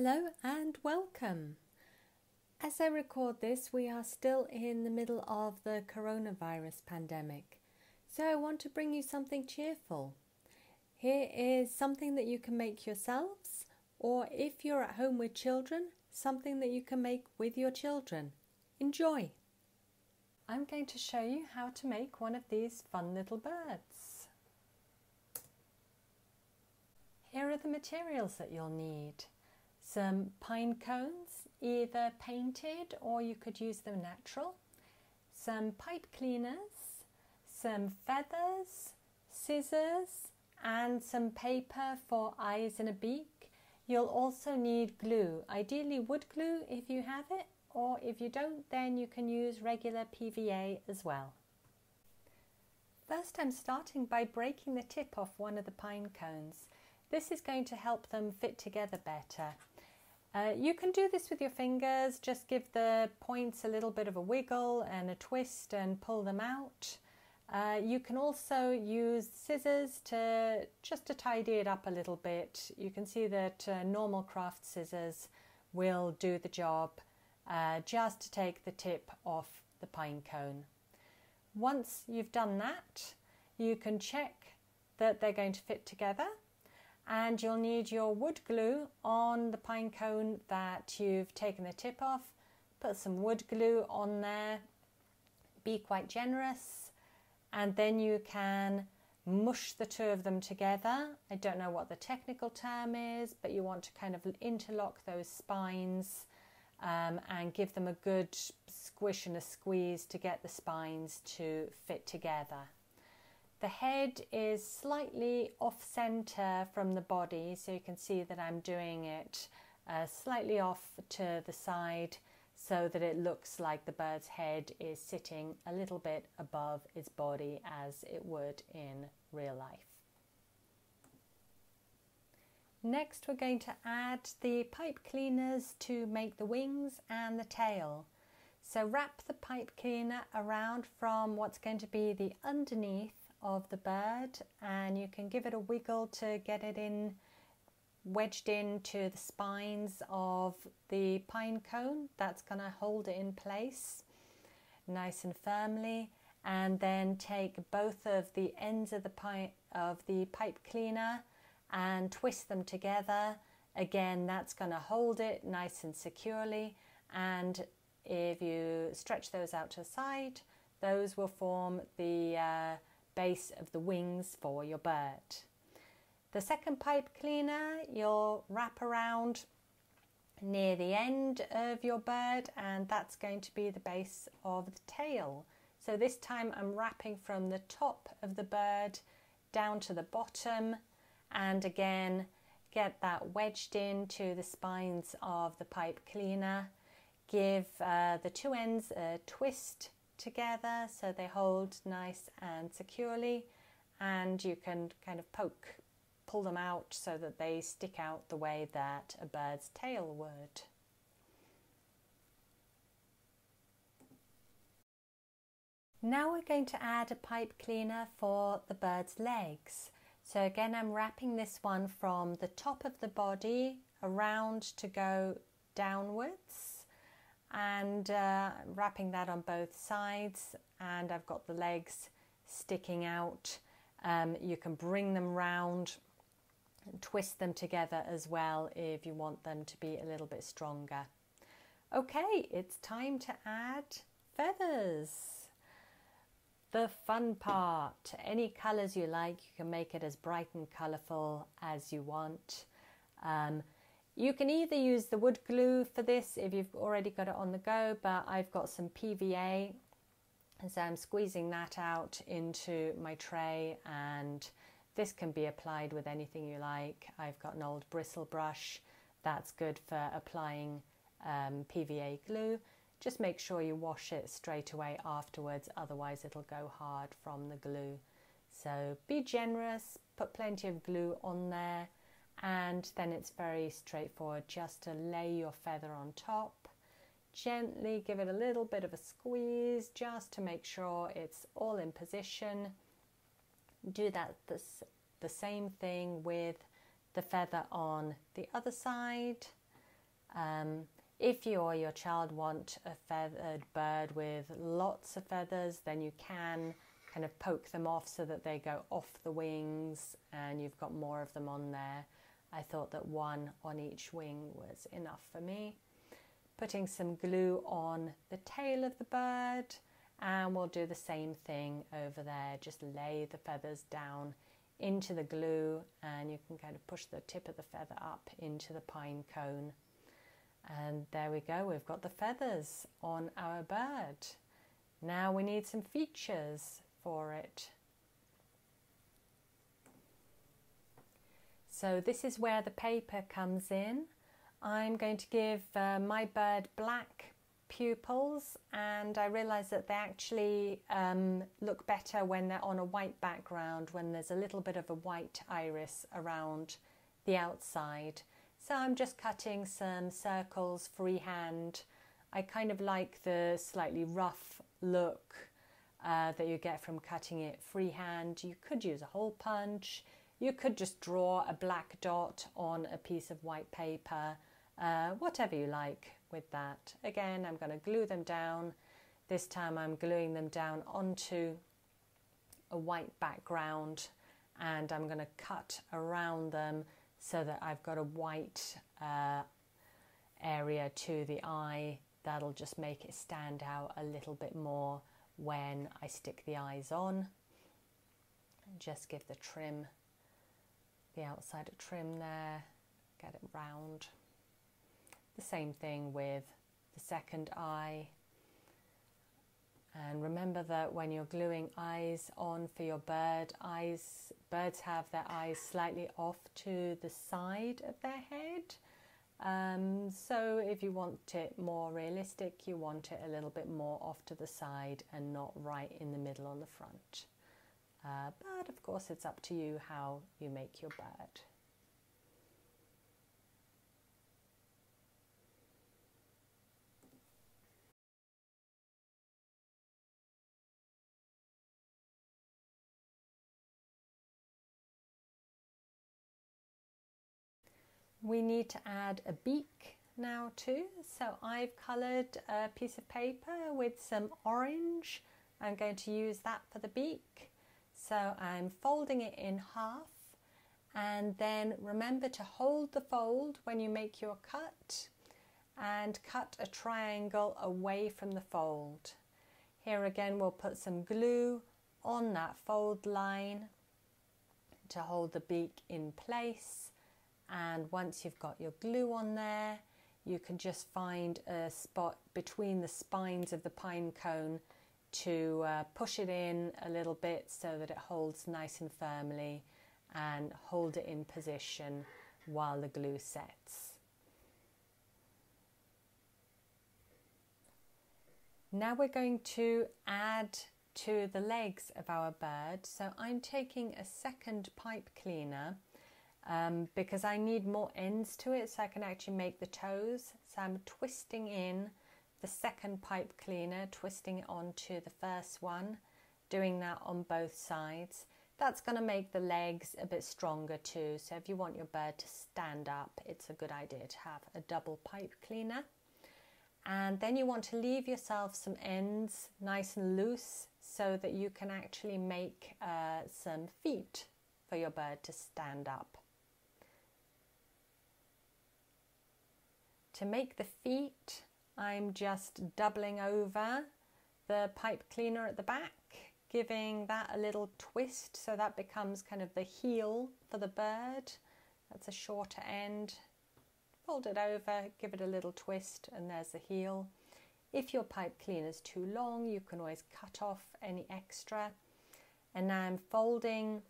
Hello and welcome. As I record this, we are still in the middle of the coronavirus pandemic, so I want to bring you something cheerful. Here is something that you can make yourselves, or if you're at home with children, something that you can make with your children. Enjoy! I'm going to show you how to make one of these fun little birds. Here are the materials that you'll need. Some pine cones, either painted or you could use them natural, some pipe cleaners, some feathers, scissors and some paper for eyes and a beak. You'll also need glue, ideally wood glue if you have it, or if you don't then you can use regular PVA as well. First I'm starting by breaking the tip off one of the pine cones. This is going to help them fit together better. You can do this with your fingers, just give the points a little bit of a wiggle and a twist and pull them out. You can also use scissors to tidy it up a little bit. You can see that normal craft scissors will do the job, just to take the tip off the pine cone. Once you've done that, you can check that they're going to fit together. And you'll need your wood glue on the pine cone that you've taken the tip off. Put some wood glue on there, be quite generous, and then you can mush the two of them together. I don't know what the technical term is, but you want to kind of interlock those spines and give them a good squish and a squeeze to get the spines to fit together. The head is slightly off-center from the body, so you can see that I'm doing it slightly off to the side so that it looks like the bird's head is sitting a little bit above its body as it would in real life. Next we're going to add the pipe cleaners to make the wings and the tail. So wrap the pipe cleaner around from what's going to be the underneath of the bird, and you can give it a wiggle to get it in, wedged into the spines of the pine cone. That's going to hold it in place nice and firmly, and then take both of the ends of the pipe cleaner and twist them together. Again, that's going to hold it nice and securely, and if you stretch those out to the side, those will form the base of the wings for your bird. The second pipe cleaner you'll wrap around near the end of your bird, and that's going to be the base of the tail. So this time I'm wrapping from the top of the bird down to the bottom, and again get that wedged into the spines of the pipe cleaner. Give the two ends a twist together so they hold nice and securely, and you can kind of pull them out so that they stick out the way that a bird's tail would. Now we're going to add a pipe cleaner for the bird's legs. So again I'm wrapping this one from the top of the body around to go downwards, and wrapping that on both sides, and I've got the legs sticking out. You can bring them round and twist them together as well if you want them to be a little bit stronger. Okay, it's time to add feathers. The fun part. Any colours you like, you can make it as bright and colourful as you want. You can either use the wood glue for this if you've already got it on the go, but I've got some PVA, and so I'm squeezing that out into my tray, and this can be applied with anything you like. I've got an old bristle brush that's good for applying PVA glue. Just make sure you wash it straight away afterwards, otherwise it'll go hard from the glue. So be generous, put plenty of glue on there, and then it's very straightforward just to lay your feather on top. Gently give it a little bit of a squeeze just to make sure it's all in position. Do that the same thing with the feather on the other side. If you or your child want a feathered bird with lots of feathers, then you can kind of poke them off so that they go off the wings and you've got more of them on there. I thought that one on each wing was enough for me. Putting some glue on the tail of the bird, and we'll do the same thing over there. Just lay the feathers down into the glue and you can kind of push the tip of the feather up into the pine cone. And there we go, we've got the feathers on our bird. Now we need some features for it. So this is where the paper comes in. I'm going to give my bird black pupils, and I realise that they actually look better when they're on a white background, when there's a little bit of a white iris around the outside. So I'm just cutting some circles freehand. I kind of like the slightly rough look that you get from cutting it freehand. You could use a hole punch. You could just draw a black dot on a piece of white paper, whatever you like with that. Again, I'm going to glue them down. This time I'm gluing them down onto a white background, and I'm going to cut around them so that I've got a white area to the eye. That'll just make it stand out a little bit more when I stick the eyes on. And just give the trim, the outside a trim there, get it round. The same thing with the second eye. And remember that when you're gluing eyes on for your birds have their eyes slightly off to the side of their head. So if you want it more realistic, you want it a little bit more off to the side and not right in the middle on the front. But of course it's up to you how you make your bird. We need to add a beak now too. So I've coloured a piece of paper with some orange. I'm going to use that for the beak. So I'm folding it in half, and then remember to hold the fold when you make your cut and cut a triangle away from the fold. Here again we'll put some glue on that fold line to hold the beak in place. And once you've got your glue on there, you can just find a spot between the spines of the pine cone to push it in a little bit so that it holds nice and firmly, and hold it in position while the glue sets. Now we're going to add to the legs of our bird. So I'm taking a second pipe cleaner because I need more ends to it so I can actually make the toes. So I'm twisting in the second pipe cleaner, twisting it onto the first one, doing that on both sides. That's going to make the legs a bit stronger too. So if you want your bird to stand up, it's a good idea to have a double pipe cleaner. And then you want to leave yourself some ends nice and loose so that you can actually make some feet for your bird to stand up. To make the feet, I'm just doubling over the pipe cleaner at the back, giving that a little twist so that becomes kind of the heel for the bird. That's a shorter end. Fold it over, give it a little twist, and there's the heel. If your pipe cleaner is too long, you can always cut off any extra. And now I'm folding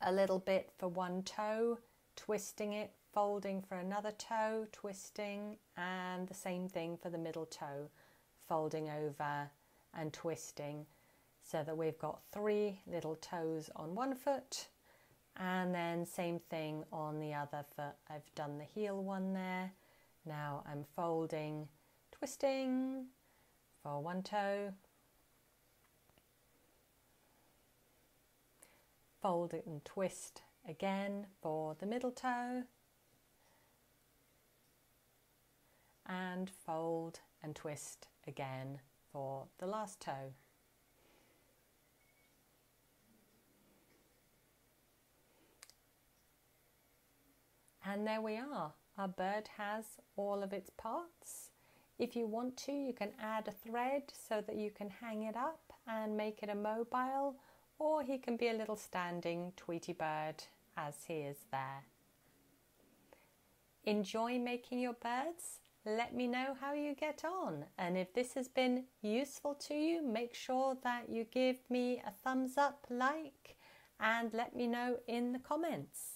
a little bit for one toe, twisting it, folding for another toe, twisting, and the same thing for the middle toe, folding over and twisting, so that we've got 3 little toes on one foot, and then same thing on the other foot. I've done the heel one there. Now I'm folding, twisting for one toe, fold it and twist again for the middle toe, and fold and twist again for the last toe. And there we are. Our bird has all of its parts. If you want to, you can add a thread so that you can hang it up and make it a mobile, or he can be a little standing Tweety bird as he is there. Enjoy making your birds. Let me know how you get on, and if this has been useful to you, make sure that you give me a thumbs up, like, and let me know in the comments.